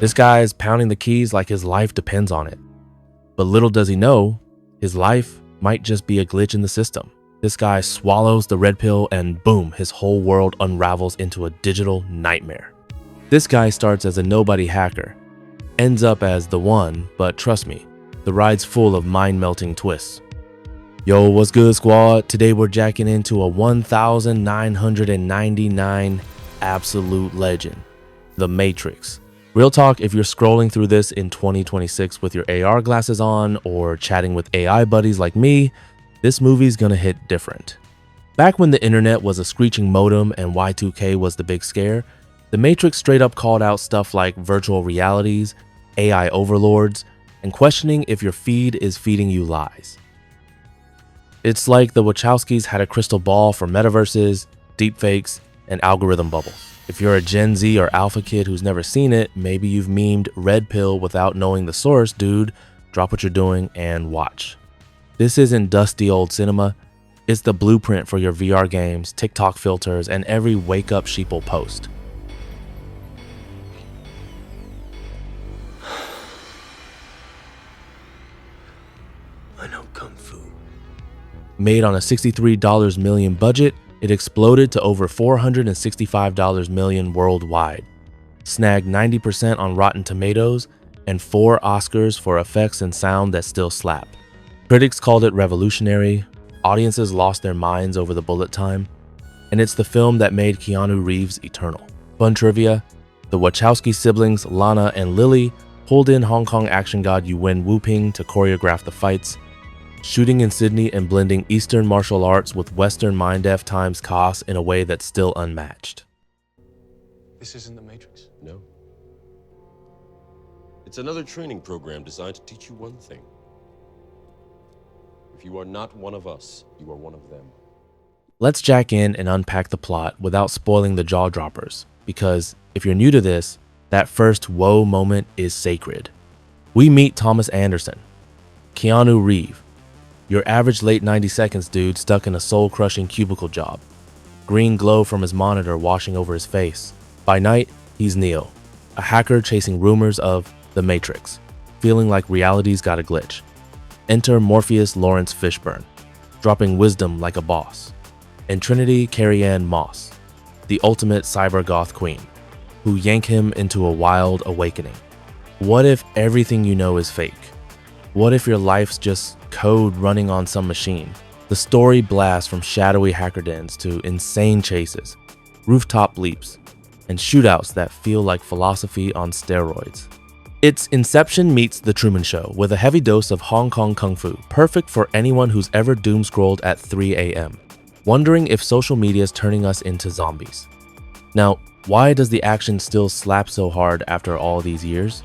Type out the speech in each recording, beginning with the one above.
This guy is pounding the keys like his life depends on it. But little does he know, his life might just be a glitch in the system. This guy swallows the red pill and boom, his whole world unravels into a digital nightmare. This guy starts as a nobody hacker, ends up as the one, but trust me, the ride's full of mind-melting twists. Yo, what's good, squad? Today we're jacking into a 1999 absolute legend, The Matrix. Real talk, if you're scrolling through this in 2026 with your AR glasses on or chatting with AI buddies like me, this movie's gonna hit different. Back when the internet was a screeching modem and Y2K was the big scare, The Matrix straight up called out stuff like virtual realities, AI overlords, and questioning if your feed is feeding you lies. It's like the Wachowskis had a crystal ball for metaverses, deepfakes, and algorithm bubbles. If you're a Gen Z or Alpha kid who's never seen it, maybe you've memed red pill without knowing the source, dude. Drop what you're doing and watch. This isn't dusty old cinema. It's the blueprint for your VR games, TikTok filters, and every wake up sheeple post. I know Kung Fu. Made on a $63 million budget, it exploded to over $465 million worldwide, snagged 90% on Rotten Tomatoes, and 4 Oscars for effects and sound that still slap. Critics called it revolutionary, audiences lost their minds over the bullet time, and it's the film that made Keanu Reeves eternal. Fun trivia, the Wachowski siblings Lana and Lily pulled in Hong Kong action god Yuen Woo-ping to choreograph the fights, shooting in Sydney and blending Eastern martial arts with Western mind-f times costs in a way that's still unmatched. This isn't the Matrix. No. It's another training program designed to teach you one thing. If you are not one of us, you are one of them. Let's jack in and unpack the plot without spoiling the jaw droppers, because if you're new to this, that first whoa moment is sacred. We meet Thomas Anderson, Keanu Reeves, your average late 90 seconds dude stuck in a soul-crushing cubicle job. Green glow from his monitor washing over his face. By night, he's Neo, a hacker chasing rumors of The Matrix, feeling like reality's got a glitch. Enter Morpheus Laurence Fishburne, dropping wisdom like a boss. And Trinity Carrie-Anne Moss, the ultimate cyber goth queen, who yank him into a wild awakening. What if everything you know is fake? What if your life's just code running on some machine? The story blasts from shadowy hacker dens to insane chases, rooftop leaps, and shootouts that feel like philosophy on steroids. It's Inception meets The Truman Show with a heavy dose of Hong Kong Kung Fu, perfect for anyone who's ever doom-scrolled at 3 a.m., wondering if social media is turning us into zombies. Now, why does the action still slap so hard after all these years?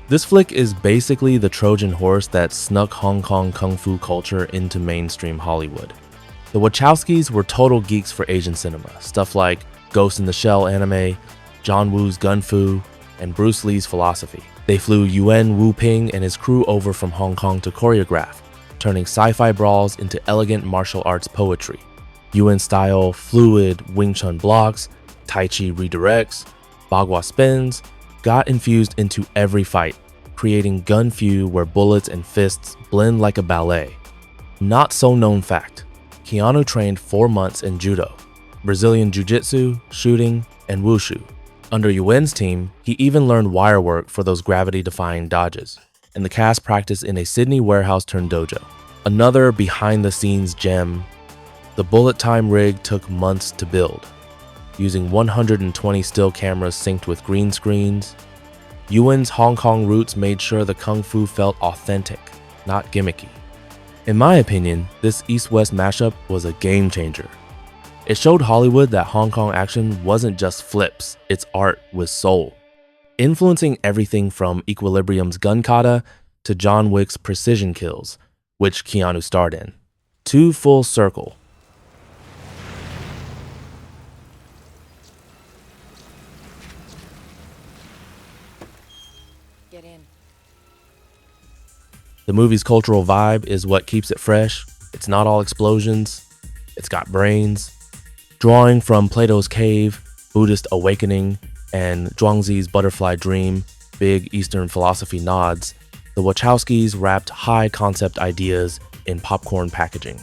This flick is basically the Trojan horse that snuck Hong Kong Kung Fu culture into mainstream Hollywood. The Wachowskis were total geeks for Asian cinema, stuff like Ghost in the Shell anime, John Woo's Gun Fu, and Bruce Lee's philosophy. They flew Yuen Woo-ping and his crew over from Hong Kong to choreograph, turning sci-fi brawls into elegant martial arts poetry. Yuen-style fluid Wing Chun blocks, Tai Chi redirects, Bagua spins, got infused into every fight, creating gun fu where bullets and fists blend like a ballet. Not so known fact, Keanu trained 4 months in judo, Brazilian jiu-jitsu, shooting, and wushu. Under Yuen's team, he even learned wire work for those gravity-defying dodges, and the cast practiced in a Sydney warehouse turned dojo. Another behind-the-scenes gem, the bullet time rig took months to build, using 120 still cameras synced with green screens. Yuen's Hong Kong roots made sure the Kung Fu felt authentic, not gimmicky. In my opinion, this East-West mashup was a game changer. It showed Hollywood that Hong Kong action wasn't just flips, it's art with soul, influencing everything from Equilibrium's gun kata to John Wick's precision kills, which Keanu starred in. To full circle. Get in. The movie's cultural vibe is what keeps it fresh. It's not all explosions. It's got brains. Drawing from Plato's Cave, Buddhist Awakening, and Zhuangzi's Butterfly Dream, big Eastern philosophy nods, the Wachowskis wrapped high-concept ideas in popcorn packaging.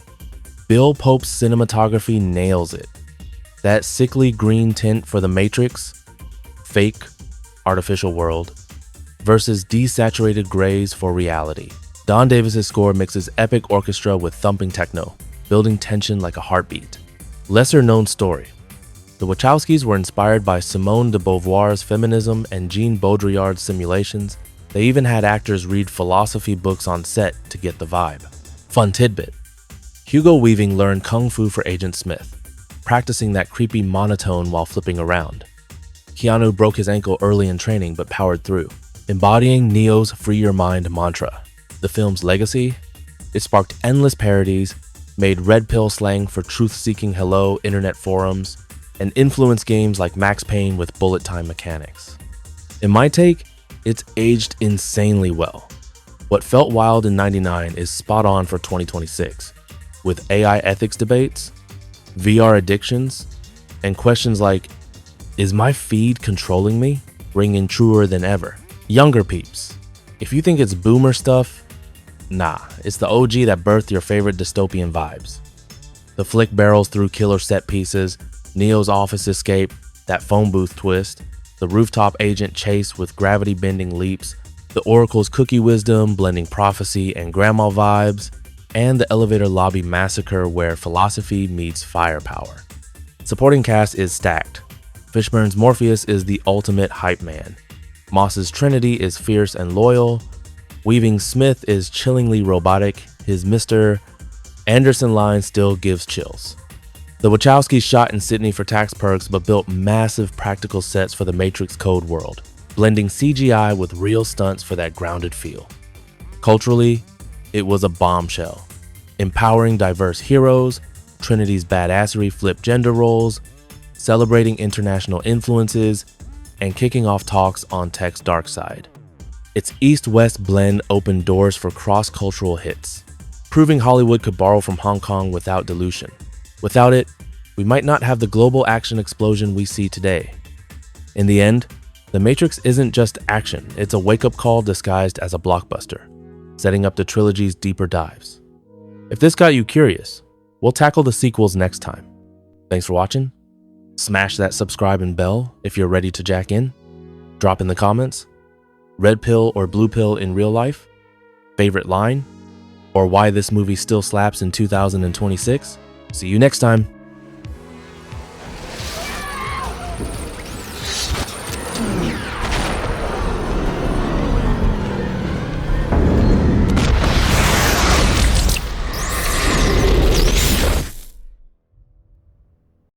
Bill Pope's cinematography nails it. That sickly green tint for The Matrix, fake, artificial world, versus desaturated grays for reality. Don Davis's score mixes epic orchestra with thumping techno, building tension like a heartbeat. Lesser known story. The Wachowskis were inspired by Simone de Beauvoir's feminism and Jean Baudrillard's simulations. They even had actors read philosophy books on set to get the vibe. Fun tidbit. Hugo Weaving learned Kung Fu for Agent Smith, practicing that creepy monotone while flipping around. Keanu broke his ankle early in training but powered through, embodying Neo's Free Your Mind mantra. The film's legacy? It sparked endless parodies, made red pill slang for truth-seeking hello internet forums, and influenced games like Max Payne with bullet time mechanics. In my take, it's aged insanely well. What felt wild in '99 is spot on for 2026, with AI ethics debates, VR addictions, and questions like, is my feed controlling me? Ringing truer than ever. Younger peeps, if you think it's boomer stuff, nah, it's the OG that birthed your favorite dystopian vibes. The flick barrels through killer set pieces, Neo's office escape, that phone booth twist, the rooftop agent chase with gravity-bending leaps, the Oracle's cookie wisdom blending prophecy and grandma vibes, and the elevator lobby massacre where philosophy meets firepower. Supporting cast is stacked. Fishburne's Morpheus is the ultimate hype man. Moss's Trinity is fierce and loyal. Weaving's Smith is chillingly robotic. His Mr. Anderson line still gives chills. The Wachowskis shot in Sydney for tax perks but built massive practical sets for the Matrix Code world, blending CGI with real stunts for that grounded feel. Culturally, it was a bombshell, empowering diverse heroes, Trinity's badassery flipped gender roles, celebrating international influences, and kicking off talks on tech's dark side. Its East-West blend opened doors for cross-cultural hits, proving Hollywood could borrow from Hong Kong without dilution. Without it, we might not have the global action explosion we see today. In the end, The Matrix isn't just action, it's a wake-up call disguised as a blockbuster, setting up the trilogy's deeper dives. If this got you curious, we'll tackle the sequels next time. Thanks for watching. Smash that subscribe and bell if you're ready to jack in. Drop in the comments, red pill or blue pill in real life, favorite line, or why this movie still slaps in 2026. See you next time.